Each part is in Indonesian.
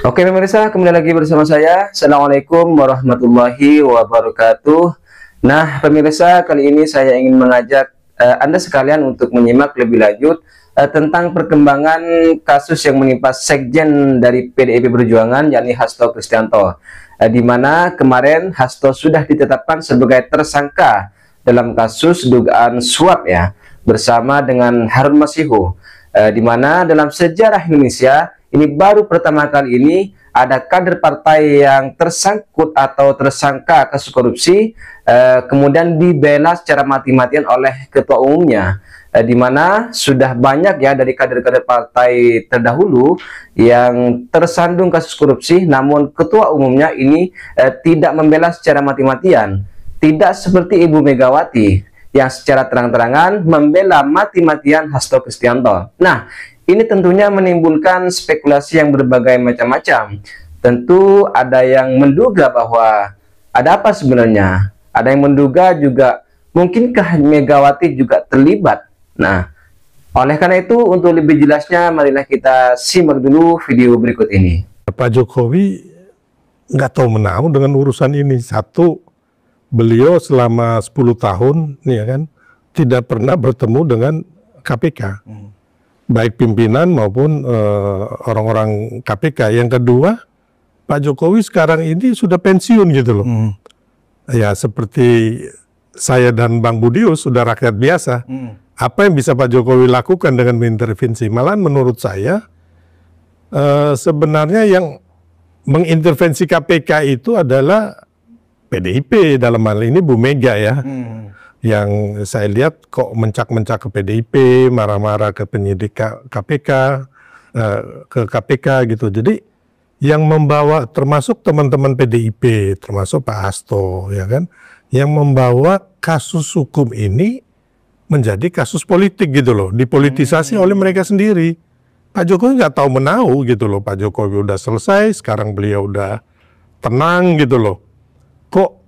Oke pemirsa, kembali lagi bersama saya. Assalamualaikum warahmatullahi wabarakatuh. Nah pemirsa, kali ini saya ingin mengajak Anda sekalian untuk menyimak lebih lanjut tentang perkembangan kasus yang menimpa Sekjen dari PDIP Perjuangan, yakni Hasto Kristianto, di mana kemarin Hasto sudah ditetapkan sebagai tersangka dalam kasus dugaan suap ya, bersama dengan Harun Masihu, di mana dalam sejarah Indonesia ini baru pertama kali ini ada kader partai yang tersangkut atau tersangka kasus korupsi kemudian dibela secara mati-matian oleh ketua umumnya, di mana sudah banyak ya dari kader-kader partai terdahulu yang tersandung kasus korupsi, namun ketua umumnya ini tidak membela secara mati-matian, tidak seperti Ibu Megawati yang secara terang-terangan membela mati-matian Hasto Kristianto. Nah, ini tentunya menimbulkan spekulasi yang berbagai macam-macam. Tentu ada yang menduga bahwa ada apa sebenarnya? Ada yang menduga juga mungkinkah Megawati juga terlibat? Nah, oleh karena itu untuk lebih jelasnya marilah kita simak dulu video berikut ini. Pak Jokowi nggak tahu menahu dengan urusan ini. Satu, beliau selama 10 tahun ya kan tidak pernah bertemu dengan KPK. Baik pimpinan maupun orang-orang KPK. Yang kedua, Pak Jokowi sekarang ini sudah pensiun gitu loh. Ya seperti saya dan Bang Budius sudah rakyat biasa. Apa yang bisa Pak Jokowi lakukan dengan mengintervensi? Malahan menurut saya sebenarnya yang mengintervensi KPK itu adalah PDIP, dalam hal ini Bu Mega ya. Yang saya lihat kok mencak-mencak ke PDIP, marah-marah ke penyidik KPK, ke KPK gitu. Jadi yang membawa, termasuk teman-teman PDIP, termasuk Pak Hasto, ya kan, yang membawa kasus hukum ini menjadi kasus politik gitu loh, dipolitisasi oleh mereka sendiri. Pak Jokowi nggak tahu menahu gitu loh. Pak Jokowi udah selesai, sekarang beliau udah tenang gitu loh. Kok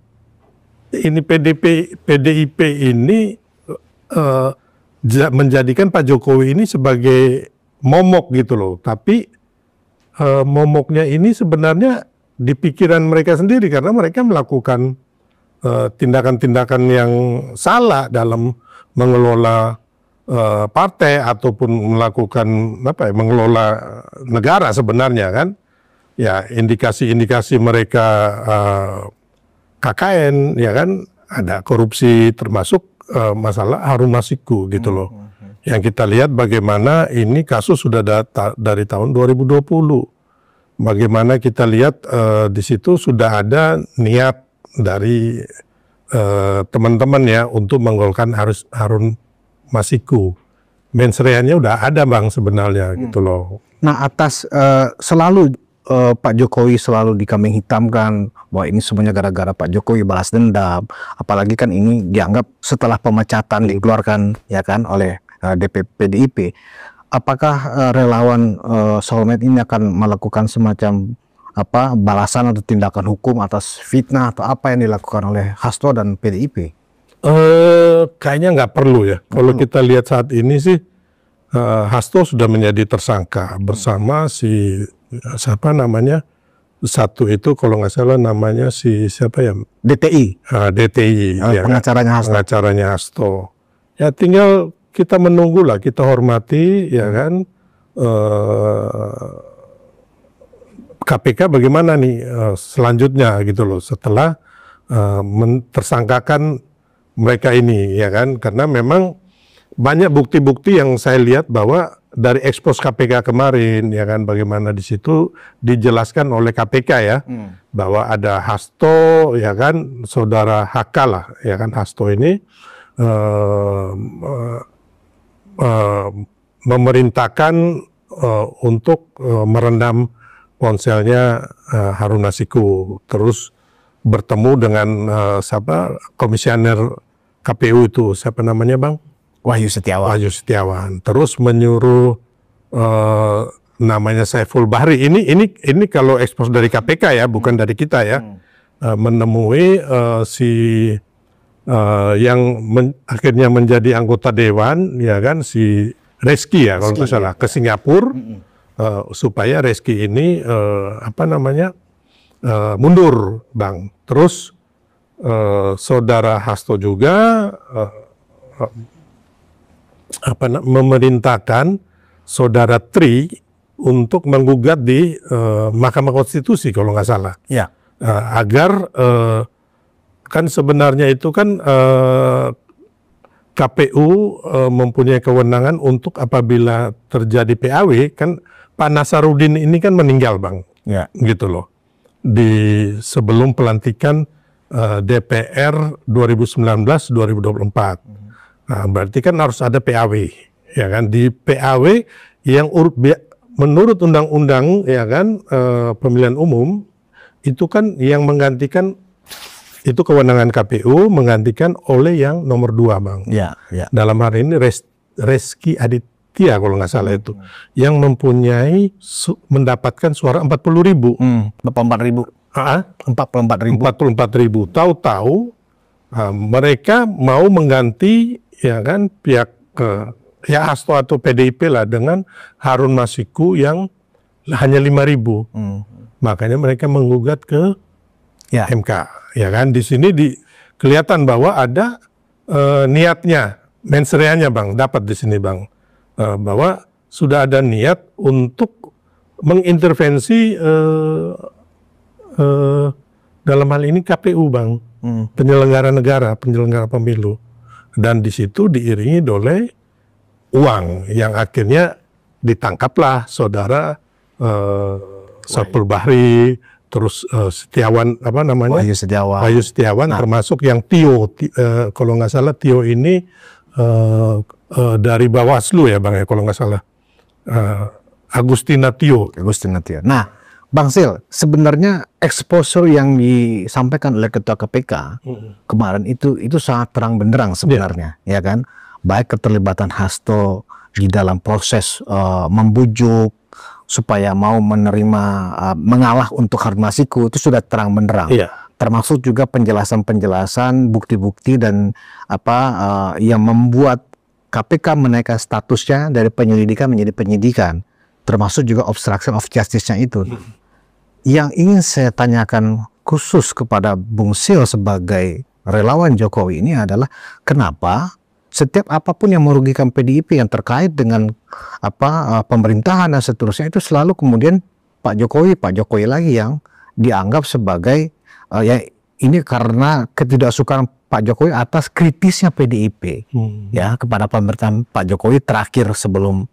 ini PDIP ini menjadikan Pak Jokowi ini sebagai momok gitu loh. Tapi momoknya ini sebenarnya di pikiran mereka sendiri karena mereka melakukan tindakan-tindakan yang salah dalam mengelola partai ataupun melakukan apa ya, mengelola negara sebenarnya kan. Ya indikasi-indikasi mereka KKN ya kan, ada korupsi termasuk masalah Harun Masihu gitu loh. Yang kita lihat bagaimana ini kasus sudah dari tahun 2020. Bagaimana kita lihat di situ sudah ada niat dari teman-teman ya untuk menggolkan Harun Masihu. Mensreanya udah ada Bang sebenarnya gitu loh. Nah atas selalu Pak Jokowi selalu dikambing hitamkan bahwa ini semuanya gara-gara Pak Jokowi balas dendam. Apalagi kan ini dianggap setelah pemecatan dikeluarkan ya kan oleh DPP PDIP. Apakah relawan Solmed ini akan melakukan semacam apa balasan atau tindakan hukum atas fitnah atau apa yang dilakukan oleh Hasto dan PDIP? Kayaknya nggak perlu ya. Kalau kita lihat saat ini sih Hasto sudah menjadi tersangka bersama si siapa namanya, satu itu kalau nggak salah namanya si siapa ya, DTI. DTI ya, pengacaranya Hasto. Pengacaranya Hasto. Ya tinggal kita menunggu lah, kita hormati ya kan. KPK bagaimana nih selanjutnya gitu loh setelah tersangkakan mereka ini ya kan, karena memang banyak bukti-bukti yang saya lihat bahwa dari ekspos KPK kemarin ya kan, bagaimana di situ dijelaskan oleh KPK ya bahwa ada Hasto ya kan, saudara HK lah ya kan, Hasto ini memerintahkan untuk merendam ponselnya Harun Masihu, terus bertemu dengan siapa komisioner KPU itu siapa namanya Bang? Wahyu Setiawan. Wahyu Setiawan. Terus menyuruh namanya Saiful Bahri. Ini kalau ekspos dari KPK ya, bukan dari kita ya. Menemui yang akhirnya menjadi anggota dewan ya kan, si Reski ya kalau nggak salah, ke Singapura supaya Reski ini mundur, Bang. Terus saudara Hasto juga memerintahkan saudara Tri untuk menggugat di Mahkamah Konstitusi kalau nggak salah, Ya. agar kan sebenarnya itu kan KPU mempunyai kewenangan untuk apabila terjadi PAW, kan Pak Nasarudin ini kan meninggal, Bang, Ya. gitu loh, di sebelum pelantikan DPR 2019-2024. Nah, berarti kan harus ada PAW, ya kan? Di PAW yang menurut undang-undang, ya kan, pemilihan umum itu kan yang menggantikan itu kewenangan KPU menggantikan oleh yang nomor 2, Bang. Ya. Ya. Dalam hari ini Reski Aditya kalau nggak salah itu, yang mempunyai mendapatkan suara 40.000. 44.000. 44.000. Tahu-tahu mereka mau mengganti, ya kan, pihak ya Hasto atau PDIP lah dengan Harun Masiku yang hanya 5.000. Makanya mereka menggugat ke MK, ya kan. Di sini kelihatan bahwa ada niatnya, mensreanya, Bang, dapat di sini, Bang, bahwa sudah ada niat untuk mengintervensi dalam hal ini KPU, Bang, penyelenggara negara, penyelenggara pemilu, dan di situ diiringi oleh uang yang akhirnya ditangkaplah saudara Saiful Bahri, terus Setiawan Wahyu Setiawan. Wahyu Setiawan, termasuk yang Tio, kalau nggak salah Tio ini dari Bawaslu ya, Bang, ya, kalau nggak salah, Agustina Tio. Nah, Bang Sil, sebenarnya exposure yang disampaikan oleh Ketua KPK kemarin itu sangat terang benderang sebenarnya, ya kan? Baik keterlibatan Hasto di dalam proses membujuk supaya mau menerima mengalah untuk Harun Masiku, itu sudah terang benderang. Iya. Termasuk juga penjelasan-penjelasan, bukti-bukti dan yang membuat KPK menaikkan statusnya dari penyelidikan menjadi penyidikan, termasuk juga obstruction of justice-nya itu. Yang ingin saya tanyakan khusus kepada Bung Sil sebagai relawan Jokowi ini adalah kenapa setiap apapun yang merugikan PDIP yang terkait dengan pemerintahan dan seterusnya itu selalu kemudian Pak Jokowi lagi yang dianggap sebagai ya ini karena ketidaksukaan Pak Jokowi atas kritisnya PDIP ya kepada pemerintahan Pak Jokowi terakhir sebelum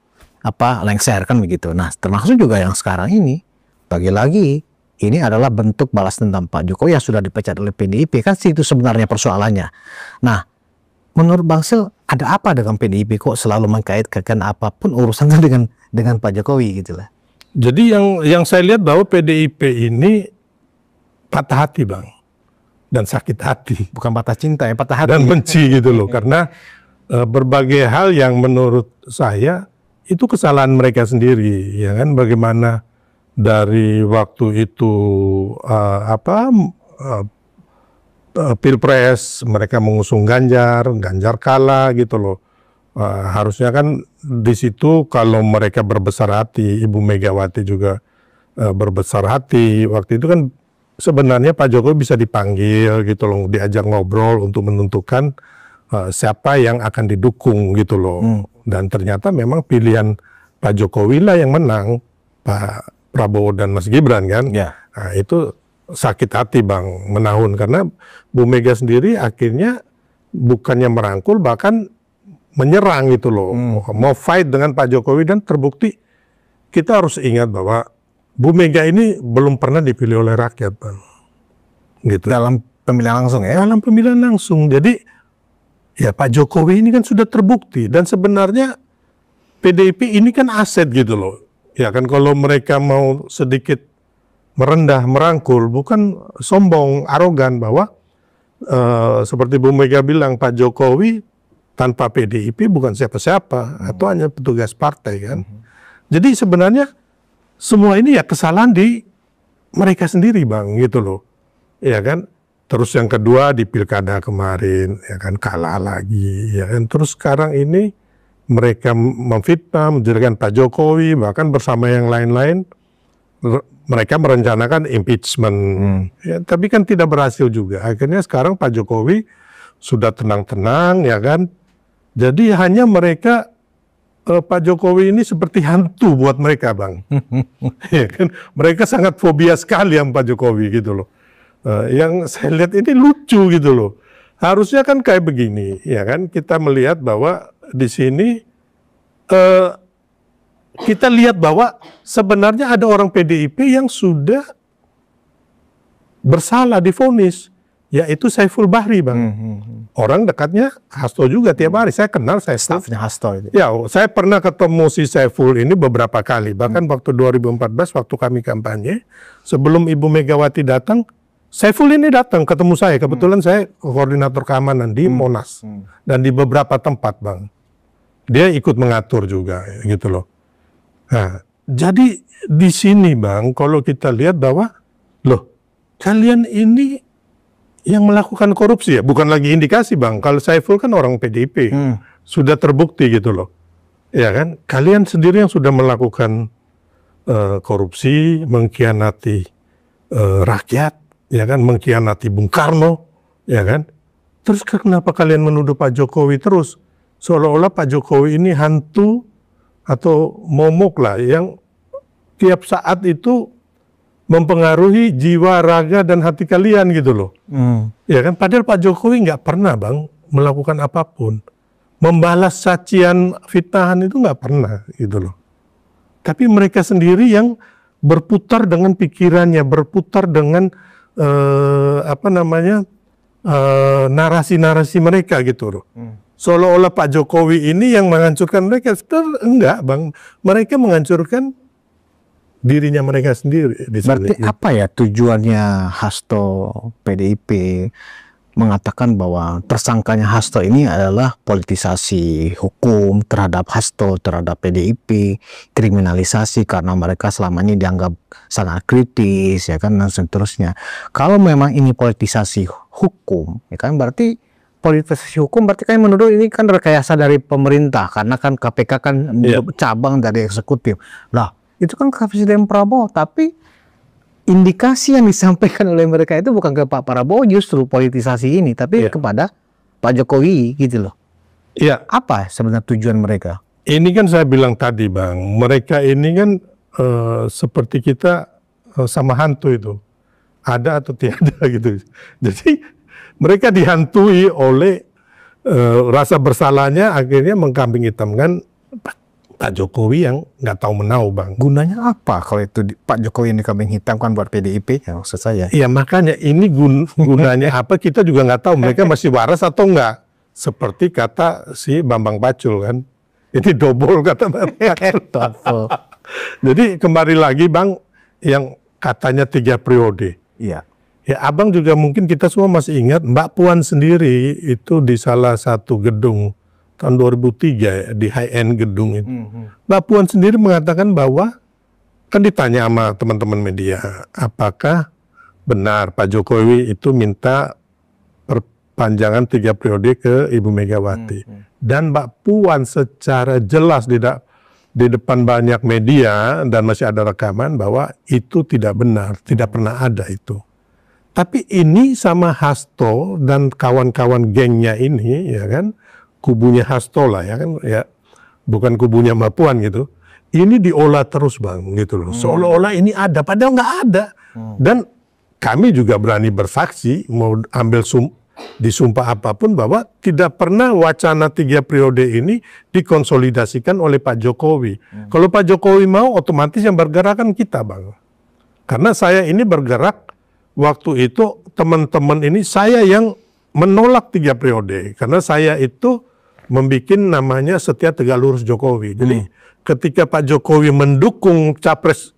lengser, kan begitu. Nah, termasuk juga yang sekarang ini, lagi-lagi ini adalah bentuk balas dendam Pak Jokowi yang sudah dipecat oleh PDIP, kan itu sebenarnya persoalannya. Nah, menurut Bang Sil, ada apa dengan PDIP kok selalu mengkait-kaitkan apapun urusannya dengan Pak Jokowi gitu lah. Jadi yang saya lihat bahwa PDIP ini patah hati, Bang, dan sakit hati. Bukan patah cinta ya, patah hati. Dan benci gitu loh, karena berbagai hal yang menurut saya itu kesalahan mereka sendiri, ya kan. Bagaimana dari waktu itu Pilpres mereka mengusung Ganjar kalah gitu loh. Harusnya kan di situ kalau mereka berbesar hati, Ibu Megawati juga berbesar hati. Waktu itu kan sebenarnya Pak Jokowi bisa dipanggil gitu loh, diajak ngobrol untuk menentukan siapa yang akan didukung gitu loh. Dan ternyata memang pilihan Pak Jokowi lah yang menang, Pak Prabowo dan Mas Gibran kan. Ya. Nah, itu sakit hati, Bang, menahun, karena Bu Mega sendiri akhirnya bukannya merangkul, bahkan menyerang gitu loh. Mau fight dengan Pak Jokowi, dan terbukti kita harus ingat bahwa Bu Mega ini belum pernah dipilih oleh rakyat, Bang. Gitu. Dalam pemilihan langsung ya? Dalam pemilihan langsung. Jadi ya Pak Jokowi ini kan sudah terbukti, dan sebenarnya PDIP ini kan aset gitu loh. Ya kan, kalau mereka mau sedikit merendah, merangkul, bukan sombong, arogan, bahwa seperti Bu Mega bilang, Pak Jokowi tanpa PDIP bukan siapa-siapa, atau hanya petugas partai kan. Jadi sebenarnya semua ini ya kesalahan di mereka sendiri, Bang, gitu loh. Ya kan. Terus yang kedua di pilkada kemarin, ya kan, kalah lagi, ya kan. Terus sekarang ini mereka memfitnah, menjelekan Pak Jokowi, bahkan bersama yang lain-lain, mereka merencanakan impeachment. Ya, tapi kan tidak berhasil juga. Akhirnya sekarang Pak Jokowi sudah tenang-tenang, ya kan. Jadi hanya mereka, Pak Jokowi ini seperti hantu buat mereka, Bang. Ya kan? Mereka sangat fobia sekali sama Pak Jokowi gitu loh. Yang saya lihat ini lucu gitu loh. Harusnya kan kayak begini, ya kan? Kita melihat bahwa di sini kita lihat bahwa sebenarnya ada orang PDIP yang sudah bersalah divonis, yaitu Saiful Bahri, Bang. Orang dekatnya Hasto juga tiap hari. Saya kenal Saiful. Stafnya Hasto itu. Ya, saya pernah ketemu si Saiful ini beberapa kali. Bahkan waktu 2014 waktu kami kampanye, sebelum Ibu Megawati datang, Saiful ini datang ketemu saya. Kebetulan saya koordinator keamanan di Monas dan di beberapa tempat, Bang. Dia ikut mengatur juga, gitu loh. Nah, jadi di sini, Bang, kalau kita lihat bahwa, loh, kalian ini yang melakukan korupsi ya, bukan lagi indikasi, Bang. Kalau Saiful kan orang PDIP, sudah terbukti gitu loh. Ya kan, kalian sendiri yang sudah melakukan korupsi, mengkhianati rakyat, ya kan, mengkhianati Bung Karno, ya kan. Terus kenapa kalian menuduh Pak Jokowi terus? Seolah-olah Pak Jokowi ini hantu atau momok lah yang tiap saat itu mempengaruhi jiwa, raga, dan hati kalian gitu loh. Ya kan, padahal Pak Jokowi nggak pernah, Bang, melakukan apapun. Membalas cacian fitnahan itu nggak pernah gitu loh. Tapi mereka sendiri yang berputar dengan pikirannya, berputar dengan narasi-narasi mereka gitu loh. Seolah-olah Pak Jokowi ini yang menghancurkan mereka. Enggak, Bang. Mereka menghancurkan dirinya mereka sendiri. Berarti apa ya tujuannya Hasto PDIP mengatakan bahwa tersangkanya Hasto ini adalah politisasi hukum terhadap Hasto, terhadap PDIP, kriminalisasi karena mereka selama ini dianggap sangat kritis, ya kan, dan seterusnya. Kalau memang ini politisasi hukum, ya kan, berarti politisasi hukum berarti kan menurut ini kan rekayasa dari pemerintah karena kan KPK kan cabang dari eksekutif. Lah, itu kan Presiden Prabowo, tapi indikasi yang disampaikan oleh mereka itu bukan ke Pak Prabowo justru politisasi ini, tapi kepada Pak Jokowi gitu loh. Iya. Apa sebenarnya tujuan mereka? Ini kan saya bilang tadi, Bang, mereka ini kan seperti kita sama hantu itu, ada atau tiada gitu. Jadi mereka dihantui oleh rasa bersalahnya, akhirnya mengkambing hitamkan Pak Jokowi yang nggak tahu menau, Bang. Gunanya apa kalau itu Pak Jokowi yang dikambing hitamkan buat PDIP? Ya, maksud saya. Iya, makanya ini gunanya apa kita juga nggak tahu. Mereka masih waras atau enggak. Seperti kata si Bambang Pacul kan. Ini dobol kata mereka. Jadi kembali lagi, Bang, yang katanya 3 periode. Iya. Ya, Abang juga mungkin kita semua masih ingat Mbak Puan sendiri itu di salah satu gedung tahun 2003 di high-end gedung itu. Mbak Puan sendiri mengatakan bahwa, kan ditanya sama teman-teman media, apakah benar Pak Jokowi itu minta perpanjangan 3 periode ke Ibu Megawati. Dan Mbak Puan secara jelas di depan banyak media dan masih ada rekaman bahwa itu tidak benar, tidak pernah ada itu. Tapi ini sama Hasto dan kawan-kawan gengnya ini, ya kan, kubunya Hasto lah, ya kan, ya bukan kubunya Mbak Puan gitu. Ini diolah terus, Bang, gitu loh. Seolah-olah ini ada, padahal nggak ada. Dan kami juga berani bersaksi, mau ambil disumpah apapun, bahwa tidak pernah wacana 3 periode ini dikonsolidasikan oleh Pak Jokowi. Kalau Pak Jokowi mau, otomatis yang bergerak kan kita, Bang. Karena saya ini bergerak, waktu itu teman-teman ini saya yang menolak 3 periode. Karena saya itu membuat namanya Setia Tegak Lurus Jokowi. Jadi ketika Pak Jokowi mendukung capres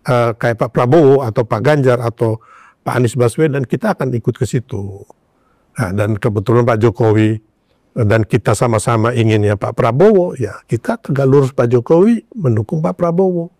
kayak Pak Prabowo atau Pak Ganjar atau Pak Anies Baswedan, kita akan ikut ke situ. Nah, dan kebetulan Pak Jokowi dan kita sama-sama inginnya Pak Prabowo, ya kita tegak lurus Pak Jokowi mendukung Pak Prabowo.